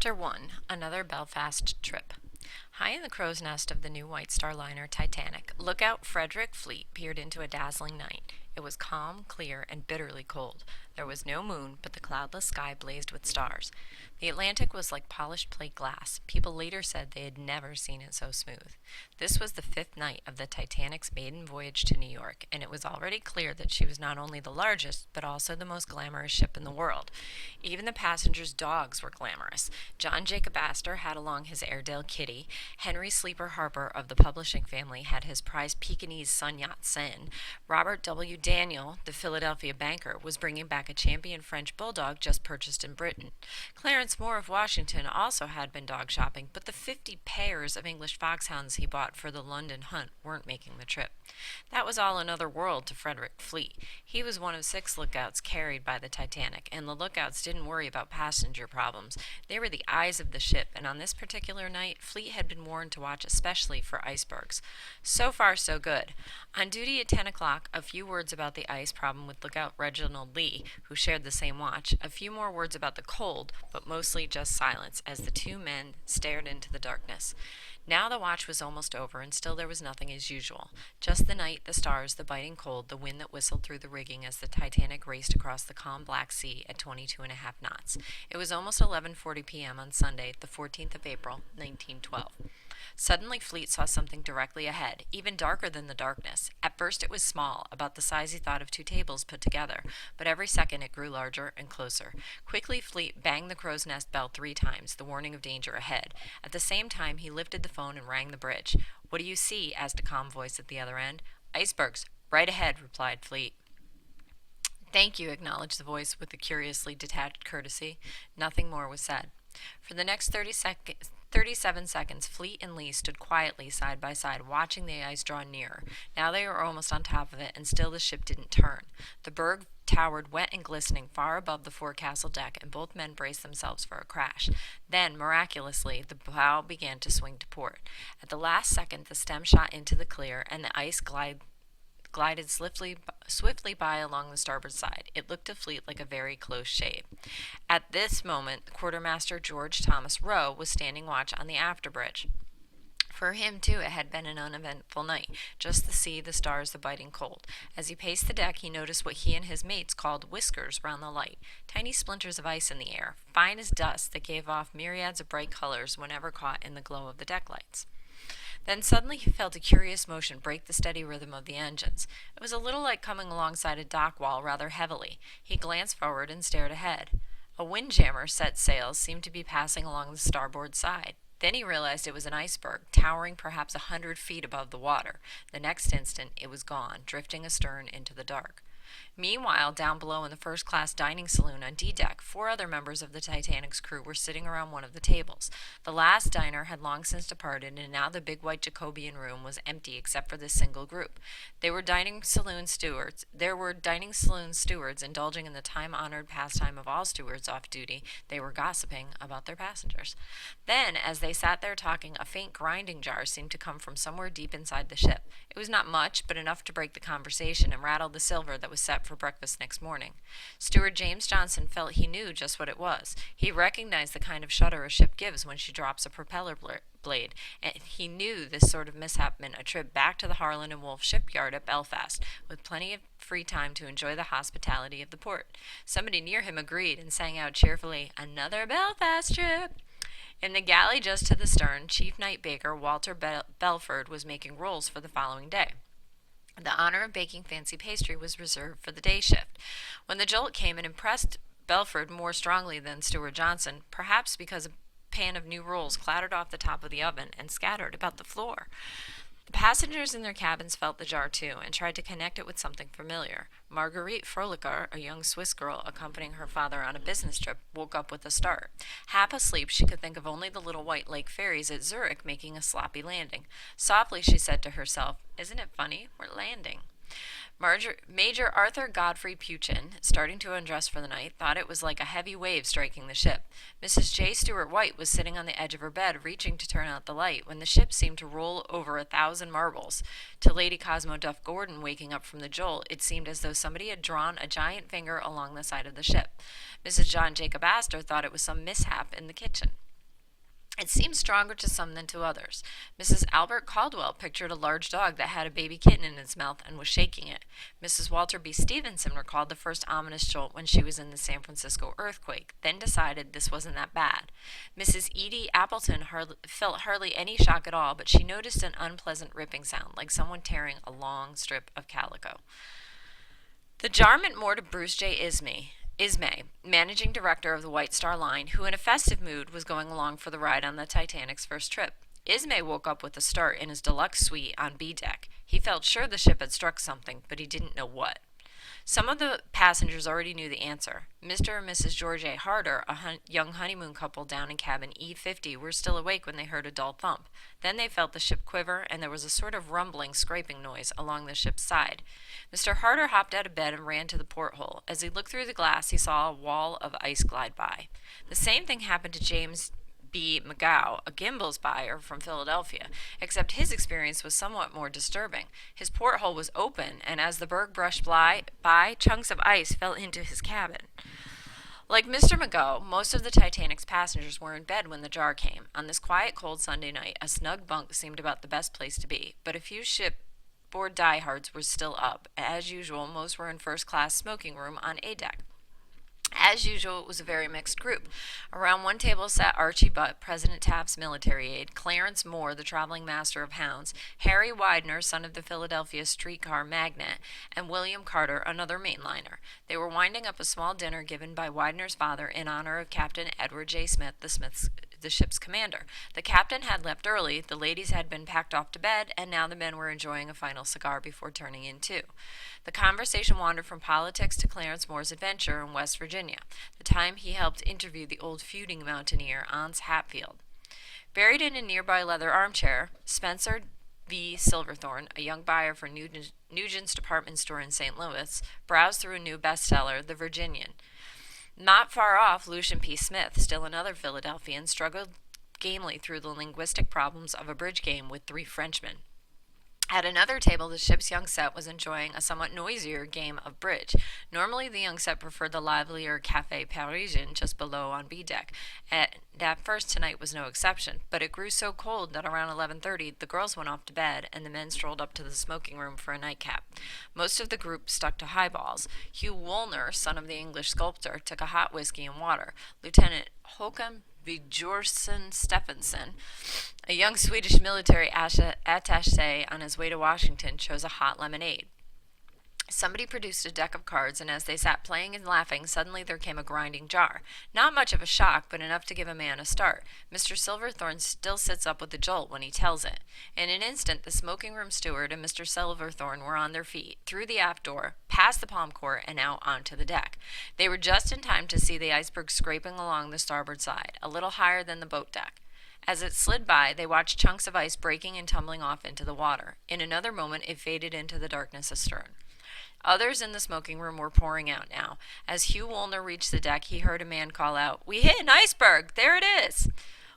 Chapter 1 Another Belfast Trip. High in the crow's nest of the new White Star liner Titanic, lookout Frederick Fleet peered into a dazzling night. It was calm, clear, and bitterly cold. There was no moon, but the cloudless sky blazed with stars. The Atlantic was like polished plate glass. People later said they had never seen it so smooth. This was the fifth night of the Titanic's maiden voyage to New York, and it was already clear that she was not only the largest, but also the most glamorous ship in the world. Even the passengers' dogs were glamorous. John Jacob Astor had along his Airedale Kitty. Henry Sleeper Harper of the publishing family had his prized Pekingese Sun Yat Sen. Robert W. Daniel, the Philadelphia banker, was bringing back a champion French bulldog just purchased in Britain. Clarence Moore of Washington also had been dog shopping, but the 50 pairs of English foxhounds he bought for the London hunt weren't making the trip. That was all another world to Frederick Fleet. He was one of 6 lookouts carried by the Titanic, and the lookouts didn't worry about passenger problems. They were the eyes of the ship, and on this particular night, Fleet had been warned to watch especially for icebergs. So far, so good. On duty at 10 o'clock, a few words about the ice problem with lookout Reginald Lee, who shared the same watch, a few more words about the cold, but mostly just silence as the two men stared into the darkness. Now the watch was almost over, and still there was nothing as usual. Just the night, the stars, the biting cold, the wind that whistled through the rigging as the Titanic raced across the calm Black Sea at 22.5 knots. It was almost 11:40 p.m. on Sunday, the 14th of April, 1912. Suddenly Fleet saw something directly ahead, even darker than the darkness. At first it was small, about the size he thought of 2 tables put together, but every second it grew larger and closer. Quickly Fleet banged the crow's nest bell 3 times, the warning of danger ahead. At the same time he lifted the phone and rang the bridge. "What do you see?" asked a calm voice at the other end. "Icebergs. Right ahead," replied Fleet. "Thank you," acknowledged the voice with a curiously detached courtesy. Nothing more was said. For the next 37 seconds, Fleet and Lee stood quietly side by side, watching the ice draw nearer. Now they were almost on top of it, and still the ship didn't turn. The berg towered wet and glistening far above the forecastle deck, and both men braced themselves for a crash. Then, miraculously, the bow began to swing to port. At the last second, the stem shot into the clear, and the ice glided swiftly by along the starboard side. It looked to Fleet like a very close shave. At this moment, Quartermaster George Thomas Rowe was standing watch on the afterbridge. For him, too, it had been an uneventful night, just the sea, the stars, the biting cold. As he paced the deck, he noticed what he and his mates called whiskers round the light, tiny splinters of ice in the air, fine as dust, that gave off myriads of bright colors whenever caught in the glow of the deck lights. Then suddenly he felt a curious motion break the steady rhythm of the engines. It was a little like coming alongside a dock wall rather heavily. He glanced forward and stared ahead. A windjammer set sails seemed to be passing along the starboard side. Then he realized it was an iceberg, towering perhaps 100 feet above the water. The next instant it was gone, drifting astern into the dark. Meanwhile, down below in the first-class dining saloon on D-deck, 4 other members of the Titanic's crew were sitting around one of the tables. The last diner had long since departed, and now the big white Jacobean room was empty except for this single group. There were dining saloon stewards indulging in the time-honored pastime of all stewards off duty. They were gossiping about their passengers. Then, as they sat there talking, a faint grinding jar seemed to come from somewhere deep inside the ship. It was not much, but enough to break the conversation and rattle the silver that was set for breakfast next morning. Steward James Johnson felt he knew just what it was. He recognized the kind of shudder a ship gives when she drops a propeller blade, and he knew this sort of mishap meant a trip back to the Harland and Wolff shipyard at Belfast, with plenty of free time to enjoy the hospitality of the port. Somebody near him agreed and sang out cheerfully, "Another Belfast trip!" In the galley just to the stern, Chief Night Baker Walter Belford was making rolls for the following day. The honor of baking fancy pastry was reserved for the day shift. When the jolt came, it impressed Belford more strongly than Steward Johnson, perhaps because a pan of new rolls clattered off the top of the oven and scattered about the floor. The passengers in their cabins felt the jar too, and tried to connect it with something familiar. Marguerite Frolicar, a young Swiss girl accompanying her father on a business trip, woke up with a start. Half asleep, she could think of only the little white lake ferries at Zurich making a sloppy landing. Softly she said to herself, "Isn't it funny? We're landing." Major Arthur Godfrey Puchin, starting to undress for the night, thought it was like a heavy wave striking the ship. Mrs. J. Stewart White was sitting on the edge of her bed, reaching to turn out the light, when the ship seemed to roll over 1,000 marbles. To Lady Cosmo Duff Gordon, waking up from the jolt, it seemed as though somebody had drawn a giant finger along the side of the ship. Mrs. John Jacob Astor thought it was some mishap in the kitchen. It seemed stronger to some than to others. Mrs. Albert Caldwell pictured a large dog that had a baby kitten in its mouth and was shaking it. Mrs. Walter B. Stevenson recalled the first ominous jolt when she was in the San Francisco earthquake, then decided this wasn't that bad. Mrs. Edie Appleton felt hardly any shock at all, but she noticed an unpleasant ripping sound, like someone tearing a long strip of calico. The jar meant more to Bruce J. Ismay, managing director of the White Star Line, who in a festive mood was going along for the ride on the Titanic's first trip. Ismay woke up with a start in his deluxe suite on B deck. He felt sure the ship had struck something, but he didn't know what. Some of the passengers already knew the answer. Mr. and Mrs. George A. Harder, a young honeymoon couple down in cabin E50, were still awake when they heard a dull thump. Then they felt the ship quiver, and there was a sort of rumbling, scraping noise along the ship's side. Mr. Harder hopped out of bed and ran to the porthole. As he looked through the glass, he saw a wall of ice glide by. The same thing happened to James B. McGow, a Gimbel's buyer from Philadelphia, except his experience was somewhat more disturbing. His porthole was open, and as the berg brushed by, chunks of ice fell into his cabin. Like Mr. McGow, most of the Titanic's passengers were in bed when the jar came. On this quiet, cold Sunday night, a snug bunk seemed about the best place to be, but a few shipboard diehards were still up. As usual, most were in first-class smoking room on A deck. As usual, it was a very mixed group. Around one table sat Archie Butt, President Taft's military aide, Clarence Moore, the traveling master of hounds, Harry Widener, son of the Philadelphia streetcar magnate, and William Carter, another mainliner. They were winding up a small dinner given by Widener's father in honor of Captain Edward J. Smith, the ship's commander. The captain had left early, the ladies had been packed off to bed, and now the men were enjoying a final cigar before turning in too. The conversation wandered from politics to Clarence Moore's adventure in West Virginia, the time he helped interview the old feuding mountaineer Ans Hatfield. Buried in a nearby leather armchair, Spencer V. Silverthorne, a young buyer for Nugent's department store in St. Louis, browsed through a new bestseller, The Virginian. Not far off, Lucian P. Smith, still another Philadelphian, struggled gamely through the linguistic problems of a bridge game with three Frenchmen. At another table, the ship's young set was enjoying a somewhat noisier game of bridge. Normally, the young set preferred the livelier Café Parisien just below on B deck. At first, tonight was no exception, but it grew so cold that around 11:30 the girls went off to bed and the men strolled up to the smoking room for a nightcap. Most of the group stuck to highballs. Hugh Woolner, son of the English sculptor, took a hot whiskey and water. Lieutenant Håkan Bjornsson Stephenson, a young Swedish military attaché on his way to Washington, chose a hot lemonade. Somebody produced a deck of cards, and as they sat playing and laughing, suddenly there came a grinding jar. Not much of a shock, but enough to give a man a start. Mr. Silverthorne still sits up with a jolt when he tells it. In an instant, the smoking room steward and Mr. Silverthorne were on their feet, through the aft door, past the palm court, and out onto the deck. They were just in time to see the iceberg scraping along the starboard side, a little higher than the boat deck. As it slid by, they watched chunks of ice breaking and tumbling off into the water. In another moment, it faded into the darkness astern. Others in the smoking room were pouring out now. As Hugh Woolner reached the deck, he heard a man call out, "We hit an iceberg! There it is!"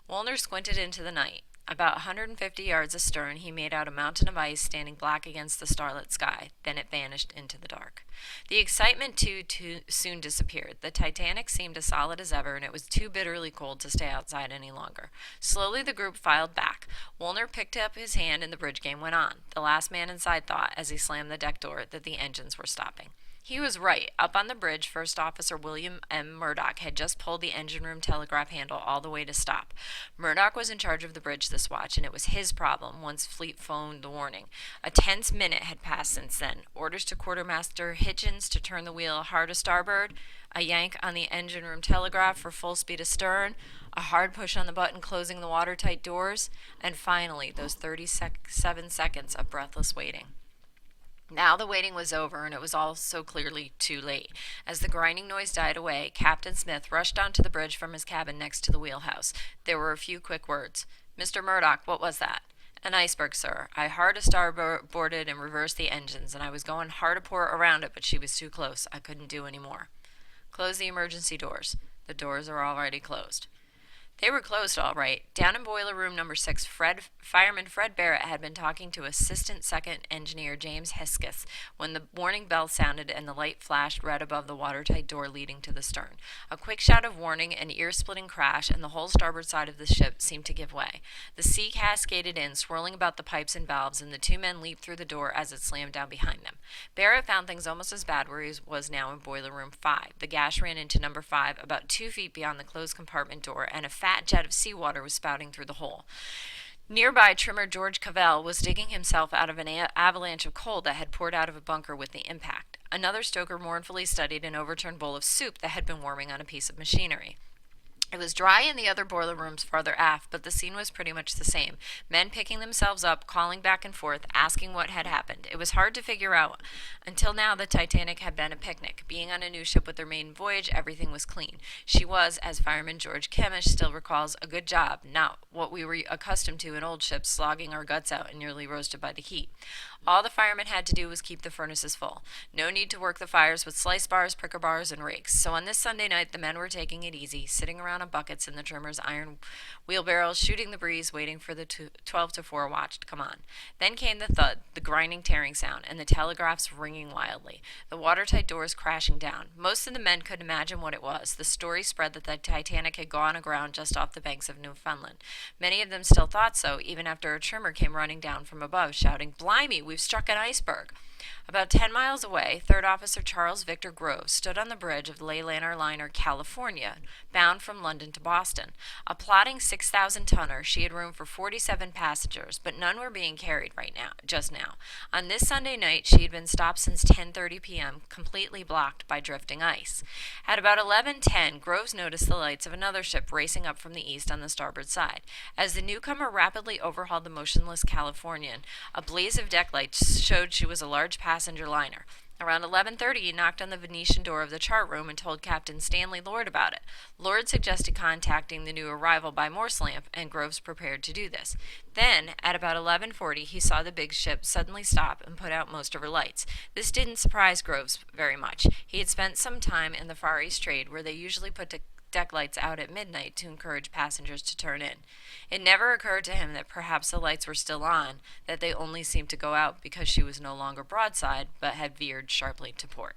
Woolner squinted into the night. About 150 yards astern, he made out a mountain of ice standing black against the starlit sky. Then it vanished into the dark. The excitement, too soon disappeared. The Titanic seemed as solid as ever, and it was too bitterly cold to stay outside any longer. Slowly, the group filed back. Woolner picked up his hand, and the bridge game went on. The last man inside thought, as he slammed the deck door, that the engines were stopping. He was right. Up on the bridge, First Officer William M. Murdoch had just pulled the engine room telegraph handle all the way to stop. Murdoch was in charge of the bridge this watch, and it was his problem once Fleet phoned the warning. A tense minute had passed since then. Orders to Quartermaster Hitchens to turn the wheel hard to starboard, a yank on the engine room telegraph for full speed astern, a hard push on the button closing the watertight doors, and finally those 37 seconds of breathless waiting. Now the waiting was over, and it was all so clearly too late. As the grinding noise died away, Captain Smith rushed onto the bridge from his cabin next to the wheelhouse. There were a few quick words. "Mr. Murdoch, what was that?" "An iceberg, sir. I hard a starboarded and reversed the engines, and I was going hard a port around it, but she was too close. I couldn't do any more." "Close the emergency doors." "The doors are already closed." They were closed all right. Down in boiler room number 6, fireman Fred Barrett had been talking to assistant second engineer James Hesketh when the warning bell sounded and the light flashed red above the watertight door leading to the stern. A quick shout of warning, an ear-splitting crash, and the whole starboard side of the ship seemed to give way. The sea cascaded in, swirling about the pipes and valves, and the two men leaped through the door as it slammed down behind them. Barrett found things almost as bad where he was now in boiler room 5. The gas ran into number 5 about 2 feet beyond the closed compartment door, and a fat jet of seawater was spouting through the hole. Nearby, trimmer George Cavell was digging himself out of an avalanche of coal that had poured out of a bunker with the impact. Another stoker mournfully studied an overturned bowl of soup that had been warming on a piece of machinery. It was dry in the other boiler rooms farther aft, but the scene was pretty much the same. Men picking themselves up, calling back and forth, asking what had happened. It was hard to figure out. Until now, the Titanic had been a picnic. Being on a new ship with their maiden voyage, everything was clean. She was, as fireman George Kemish still recalls, a good job, not what we were accustomed to in old ships, slogging our guts out and nearly roasted by the heat. All the firemen had to do was keep the furnaces full. No need to work the fires with slice bars, pricker bars, and rakes. So on this Sunday night, the men were taking it easy, sitting around on buckets in the trimmer's iron wheelbarrows, shooting the breeze, waiting for the 12 to 4 watch to come on. Then came the thud, the grinding, tearing sound, and the telegraphs ringing wildly. The watertight doors crashing down. Most of the men could imagine what it was. The story spread that the Titanic had gone aground just off the banks of Newfoundland. Many of them still thought so, even after a trimmer came running down from above, shouting, "Blimey, we've struck an iceberg." About 10 miles away, Third Officer Charles Victor Groves stood on the bridge of the Leylander liner California, bound from London to Boston. A plodding 6,000-tonner, she had room for 47 passengers, but none were being carried just now. On this Sunday night, she had been stopped since 10:30 p.m., completely blocked by drifting ice. At about 11:10, Groves noticed the lights of another ship racing up from the east on the starboard side. As the newcomer rapidly overhauled the motionless Californian, a blaze of deck lights showed she was a large passenger liner. Around 11:30, he knocked on the Venetian door of the chart room and told Captain Stanley Lord about it. Lord suggested contacting the new arrival by Morse lamp, and Groves prepared to do this. Then, at about 11:40, he saw the big ship suddenly stop and put out most of her lights. This didn't surprise Groves very much. He had spent some time in the Far East trade, where they usually put deck lights out at midnight to encourage passengers to turn in. It never occurred to him that perhaps the lights were still on, that they only seemed to go out because she was no longer broadside, but had veered sharply to port.